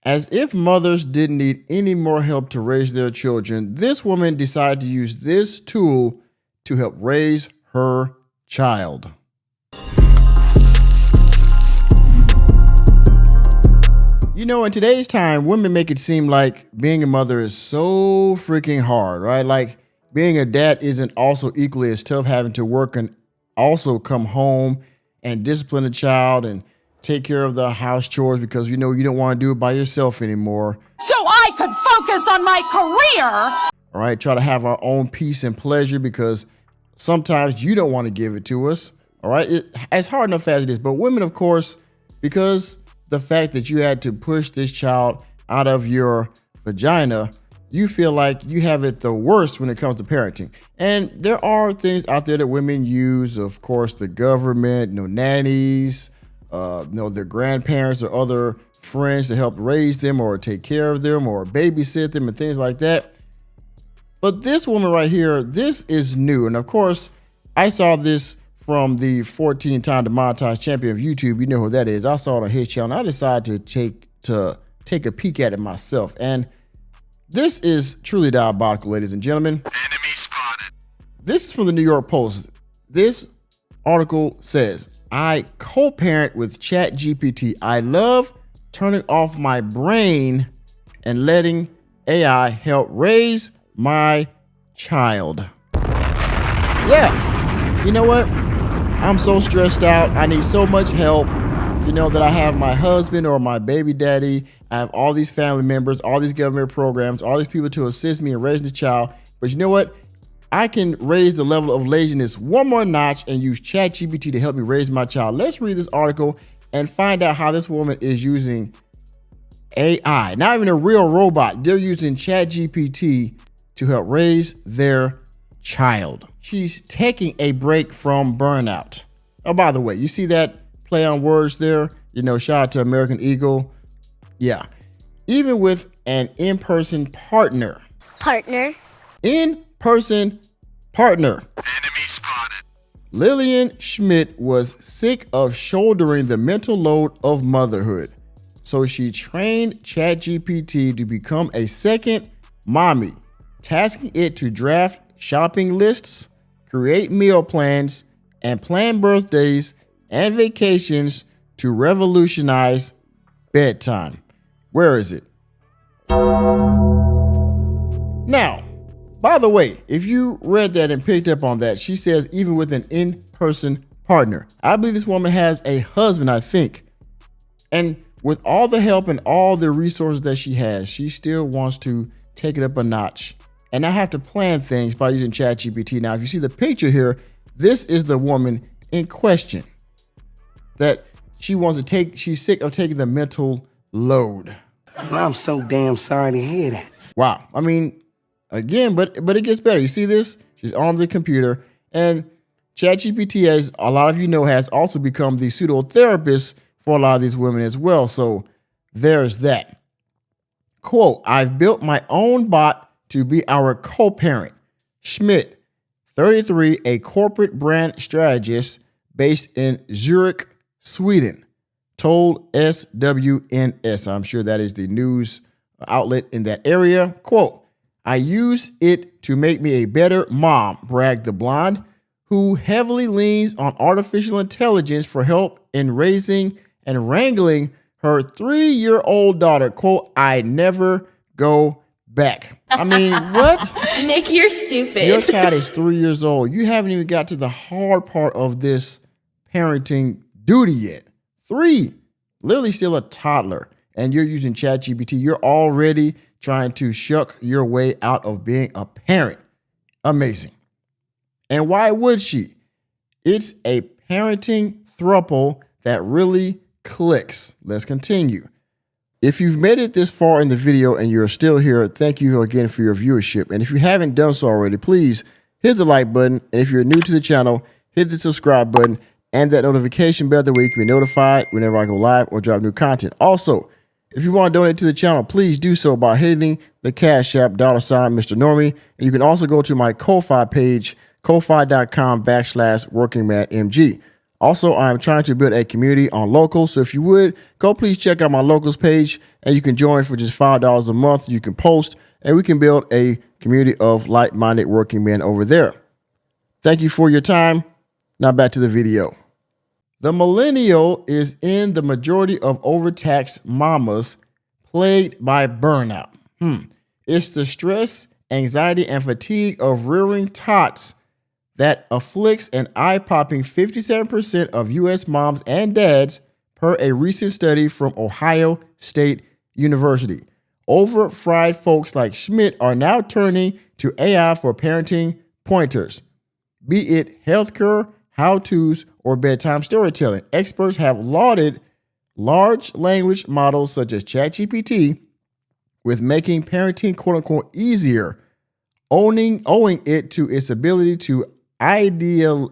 As if mothers didn't need any more help to raise their children, this woman decided to use this tool to help raise her child. You know, in today's time, women make it seem like being a mother is so freaking hard, right? Like being a dad isn't also equally as tough, having to work and also come home and discipline a child and take care of the house chores because you know you don't want to do it by yourself anymore. So I could focus on my career. All right, try to have our own peace and pleasure because sometimes you don't want to give it to us. All right, it's hard enough as it is. But women, of course, because the fact that you had to push this child out of your vagina, you feel like you have it the worst when it comes to parenting. And there are things out there that women use, of course, the government, nannies, their grandparents or other friends to help raise them or take care of them or babysit them and things like that. But this woman right here, this is new. And of course, I saw this from the 14-time demonetized champion of YouTube. You know who that is. I saw it on his channel. I decided to take a peek at it myself. And this is truly diabolical, ladies and gentlemen. Enemy spotted. This is from the New York Post. This article says, I co-parent with ChatGPT. I love turning off my brain and letting AI help raise my child. Yeah, you know what? I'm so stressed out. I need so much help. That I have my husband or my baby daddy. I have all these family members, all these government programs, all these people to assist me in raising the child. But you know what? I can raise the level of laziness one more notch and use ChatGPT to help me raise my child. Let's read this article and find out how this woman is using AI. Not even a real robot. They're using ChatGPT to help raise their child. She's taking a break from burnout. Oh, by the way, you see that play on words there? Shout out to American Eagle. Yeah. Even with an in-person partner. In-person partner. Enemy spotted. Lillian Schmidt was sick of shouldering the mental load of motherhood. So she trained ChatGPT to become a second mommy, tasking it to draft shopping lists, create meal plans, and plan birthdays and vacations to revolutionize bedtime. Where is it? Now, by the way, if you read that and picked up on that, she says even with an in-person partner. I believe this woman has a husband, I think. And with all the help and all the resources that she has, she still wants to take it up a notch and not have to plan things by using ChatGPT. Now, if you see the picture here, this is the woman in question that she wants to take. She's sick of taking the mental load. I'm so damn sorry to hear that. Wow. I mean, again, but it gets better. You see this? She's on the computer, and ChatGPT, as a lot of you know, has also become the pseudo therapist for a lot of these women as well. So there's that. Quote, I've built my own bot to be our co-parent. Schmidt, 33, a corporate brand strategist based in Zurich, Sweden, told SWNS. I'm sure that is the news outlet in that area. Quote, I use it to make me a better mom, bragged the blonde, who heavily leans on artificial intelligence for help in raising and wrangling her 3-year-old daughter. Quote, I never go back. I mean, what? Nick, you're stupid. Your child is 3 years old. You haven't even got to the hard part of this parenting duty yet. 3, literally still a toddler, and you're using ChatGPT. You're already trying to shuck your way out of being a parent. Amazing. And why would she? It's a parenting throuple that really clicks. Let's continue. If you've made it this far in the video and you're still here, thank you again for your viewership. And if you haven't done so already, please hit the like button. And if you're new to the channel, hit the subscribe button and that notification bell. That way you can be notified whenever I go live or drop new content. Also, if you want to donate to the channel, please do so by hitting the Cash App $ Mr. Normie. And you can also go to my Ko-Fi page, ko-fi.com/workingmanmg. Also, I'm trying to build a community on Locals. So if you would, go please check out my Locals page and you can join for just $5 a month. You can post and we can build a community of like-minded working men over there. Thank you for your time. Now back to the video. The millennial is in the majority of overtaxed mamas plagued by burnout. It's the stress, anxiety, and fatigue of rearing tots that afflicts an eye-popping 57% of U.S. moms and dads per a recent study from Ohio State University. Over-fried folks like Schmidt are now turning to AI for parenting pointers, be it healthcare, how-tos, or bedtime storytelling. Experts have lauded large language models such as ChatGPT with making parenting quote-unquote easier, owing it to its ability to ideate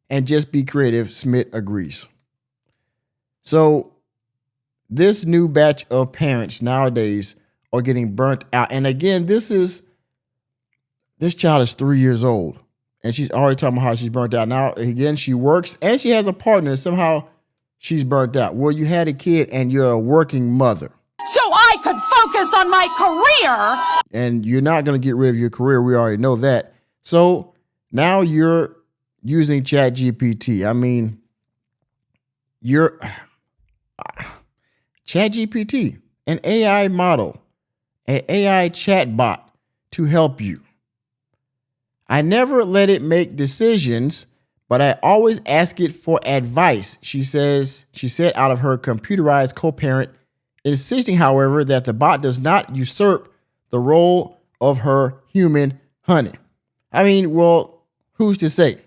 and just be creative. Smith agrees. So this new batch of parents nowadays are getting burnt out. And again, this child is 3 years old and she's already talking about how she's burnt out. Now, again, she works and she has a partner. Somehow she's burnt out. Well, you had a kid and you're a working mother. So I could focus on my career. And you're not going to get rid of your career. We already know that. So now you're using ChatGPT. I mean, you're ChatGPT, an AI model, an AI chatbot to help you. I never let it make decisions, but I always ask it for advice, she said out of her computerized co-parent, insisting, however, that the bot does not usurp the role of her human honey. I mean, well, who's to say?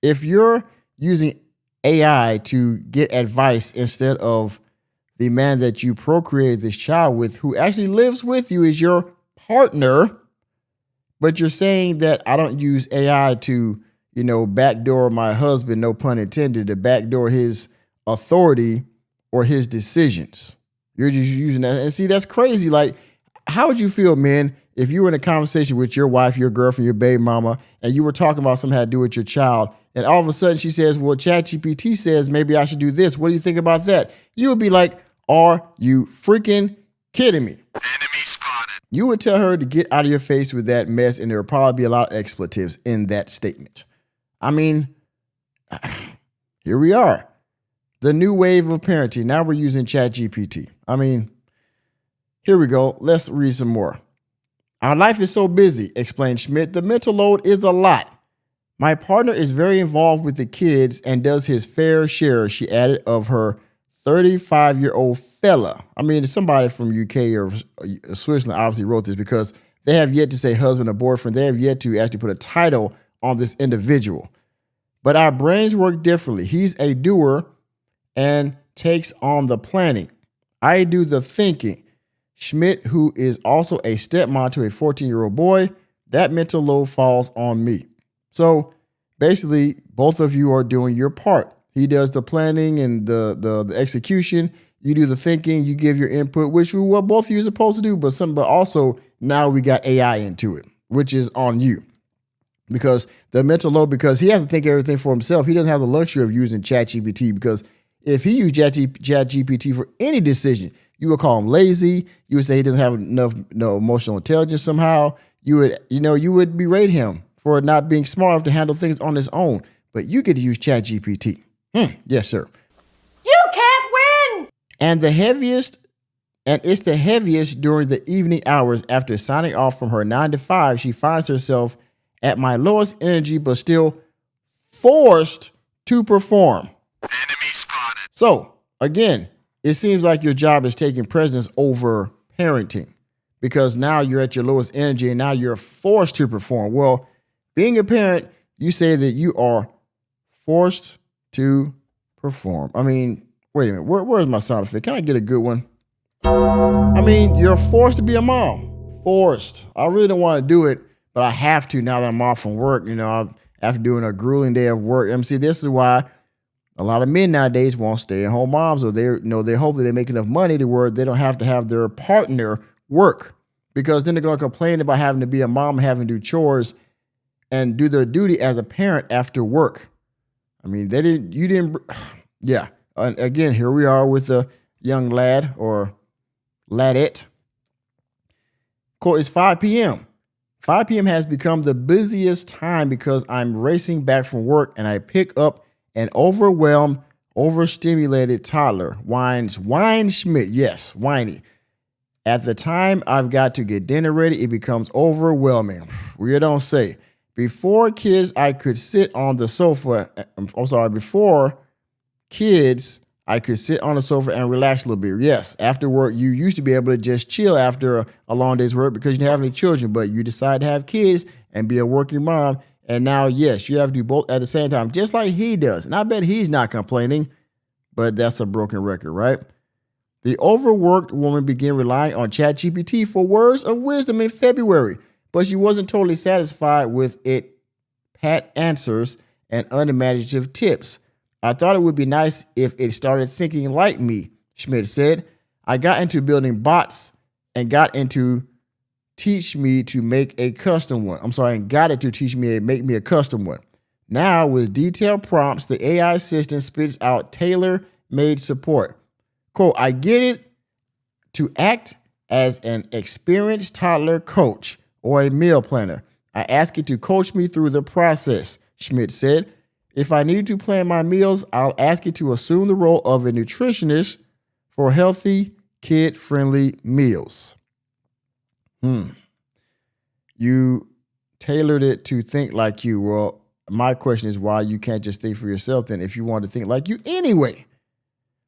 If you're using AI to get advice instead of the man that you procreated this child with, who actually lives with you, is your partner, but you're saying that I don't use AI to, backdoor my husband, no pun intended, to backdoor his authority or his decisions. You're just using that. And see, that's crazy. Like, how would you feel, man, if you were in a conversation with your wife, your girlfriend, your baby mama, and you were talking about something had to do with your child, and all of a sudden she says, well, ChatGPT says maybe I should do this. What do you think about that? You would be like, are you freaking kidding me? Enemy spotted. You would tell her to get out of your face with that mess, and there would probably be a lot of expletives in that statement. I mean, here we are. The new wave of parenting. Now we're using ChatGPT. I mean, here we go. Let's read some more. Our life is so busy, explained Schmidt. The mental load is a lot. My partner is very involved with the kids and does his fair share, she added, of her 35-year-old fella. I mean, somebody from UK or Switzerland obviously wrote this because they have yet to say husband or boyfriend. They have yet to actually put a title on this individual. But our brains work differently. He's a doer and takes on the planning. I do the thinking. Schmidt, who is also a stepmom to a 14-year-old boy, that mental load falls on me. So basically, both of you are doing your part. He does the planning and the execution. You do the thinking. You give your input, which is what both of you are supposed to do. But also now we got AI into it, which is on you. Because the mental load, because he has to think everything for himself. He doesn't have the luxury of using ChatGPT, because if he used ChatGPT for any decision, you would call him lazy. You would say he doesn't have enough emotional intelligence somehow. You would berate him for not being smart enough to handle things on his own. But you get to use ChatGPT. Yes, sir. You can't win. And it's the heaviest during the evening hours after signing off from her 9-to-5. She finds herself at my lowest energy, but still forced to perform. Enemy spotted. So again, it seems like your job is taking precedence over parenting, because now you're at your lowest energy and now you're forced to perform. Well, being a parent, you say that you are forced to perform. I mean, wait a minute. Where's my sound effect? Can I get a good one? I mean, you're forced to be a mom. Forced. I really don't want to do it, but I have to now that I'm off from work. After doing a grueling day of work. See, this is why a lot of men nowadays want stay-at-home moms, or they hope that they make enough money to where they don't have to have their partner work, because then they're going to complain about having to be a mom and having to do chores and do their duty as a parent after work. I mean, yeah. And again, here we are with a young lad or ladette. Quote, it's 5 p.m. 5 p.m. has become the busiest time because I'm racing back from work and I pick up an overwhelmed, overstimulated toddler. Whine Schmidt. Yes, whiny. At the time I've got to get dinner ready, it becomes overwhelming. We don't say. Before kids, I could sit on the sofa. Before kids, I could sit on the sofa and relax a little bit. Yes, after work, you used to be able to just chill after a long day's work because you didn't have any children, but you decided to have kids and be a working mom. And now, yes, you have to do both at the same time, just like he does. And I bet he's not complaining, but that's a broken record, right? The overworked woman began relying on ChatGPT for words of wisdom in February, but she wasn't totally satisfied with it pat answers and unimaginative tips. I thought it would be nice if it started thinking like me, Schmidt said. I got into building bots and got it to teach me to make a custom one. Make me a custom one. Now, with detailed prompts, the AI assistant spits out tailor-made support. Quote, I get it to act as an experienced toddler coach or a meal planner. I ask it to coach me through the process, Schmidt said. If I need to plan my meals, I'll ask it to assume the role of a nutritionist for healthy, kid-friendly meals. You tailored it to think like you. Well, my question is why you can't just think for yourself then if you want to think like you anyway.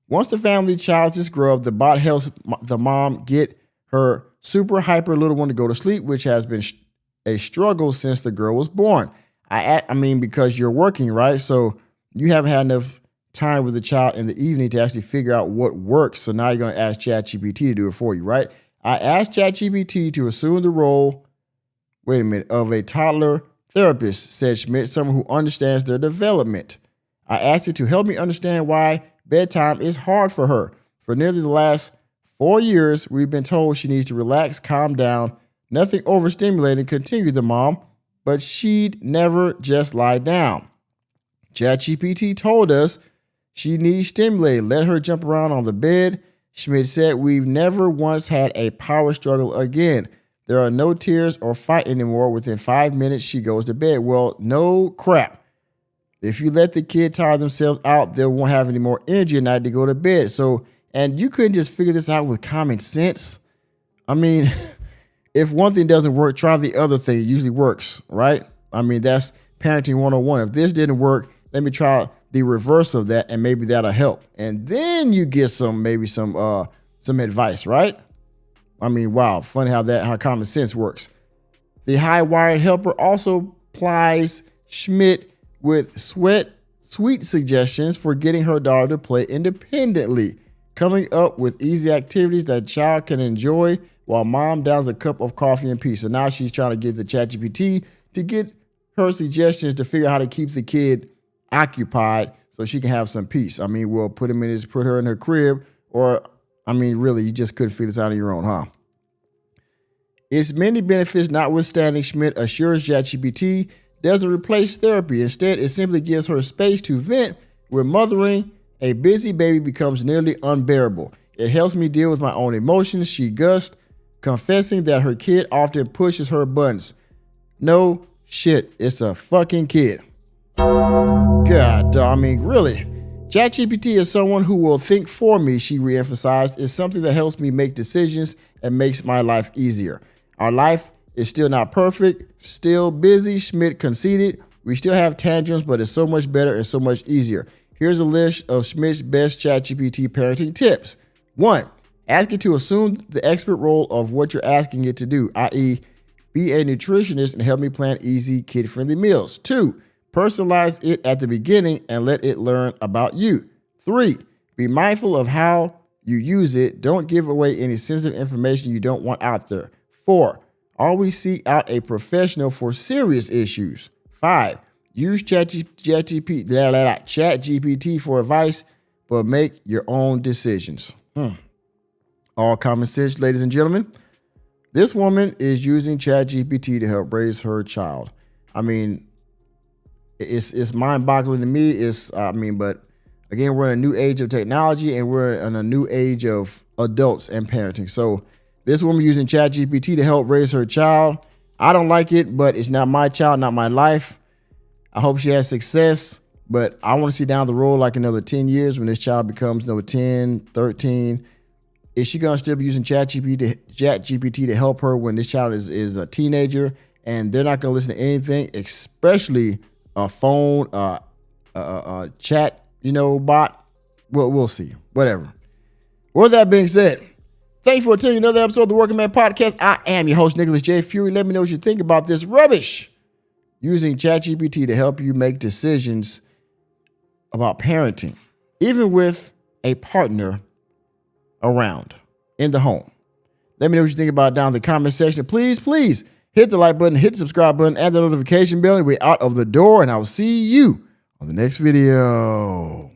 Once the family chows this grub, the bot helps the mom get her super hyper little one to go to sleep, which has been a struggle since the girl was born. Because you're working, right? So you haven't had enough time with the child in the evening to actually figure out what works. So now you're going to ask ChatGPT to do it for you, right? I asked ChatGPT to assume the role, of a toddler therapist, said Schmidt, someone who understands their development. I asked it to help me understand why bedtime is hard for her. For nearly the last 4 years, we've been told she needs to relax, calm down, nothing overstimulating, continued the mom, but she'd never just lie down. ChatGPT told us she needs stimulating. Let her jump around on the bed. Schmidt said, we've never once had a power struggle again. There are no tears or fight anymore. Within 5 minutes, she goes to bed. Well, no crap. If you let the kid tire themselves out, they won't have any more energy at night to go to bed. So, and you couldn't just figure this out with common sense. I mean, if one thing doesn't work, try the other thing. It usually works, right? I mean, that's parenting 101. If this didn't work, let me try the reverse of that, and maybe that'll help. And then you get some advice, right? I mean, wow, funny how common sense works. The high-wired helper also plies Schmidt with sweet suggestions for getting her daughter to play independently, coming up with easy activities that child can enjoy while mom downs a cup of coffee in peace. So now she's trying to get the ChatGPT to get her suggestions to figure out how to keep the kid occupied so she can have some peace. I mean, we'll put her in her crib, or really, you just couldn't figure this out on your own, huh? Its many benefits notwithstanding, Schmidt assures ChatGPT doesn't replace therapy. Instead, it simply gives her space to vent. Where mothering a busy baby becomes nearly unbearable. It helps me deal with my own emotions, she gushed, confessing that her kid often pushes her buttons. No shit, it's a fucking kid. God, really. ChatGPT is someone who will think for me, she reemphasized. It's something that helps me make decisions and makes my life easier. Our life is still not perfect, still busy, Schmidt conceded. We still have tantrums, but it's so much better and so much easier. Here's a list of Schmidt's best ChatGPT parenting tips. 1. Ask it to assume the expert role of what you're asking it to do, i.e., be a nutritionist and help me plan easy, kid-friendly meals. 2. Personalize it at the beginning and let it learn about you. 3. Be mindful of how you use it. Don't give away any sensitive information you don't want out there. 4. Always seek out a professional for serious issues. 5. Use ChatGPT for advice, but make your own decisions. All common sense, ladies and gentlemen. This woman is using ChatGPT to help raise her child. I mean, it's mind-boggling to me. But again, we're in a new age of technology, and we're in a new age of adults and parenting. So this woman using ChatGPT to help raise her child. I don't like it, but it's not my child, not my life. I hope she has success, but I want to see down the road, like another 10 years when this child becomes 10, 13. Is she going to still be using ChatGPT to help her when this child is a teenager and they're not going to listen to anything, especially a phone, chat, bot? Well, we'll see. Whatever. With that being said, thank you for attending another episode of the Working Man Podcast. I am your host, Nicholas J. Fury. Let me know what you think about this rubbish using ChatGPT to help you make decisions about parenting, even with a partner around in the home. Let me know what you think about it down in the comment section. Please hit the like button, hit the subscribe button, and the notification bell. We're out of the door, and I will see you on the next video.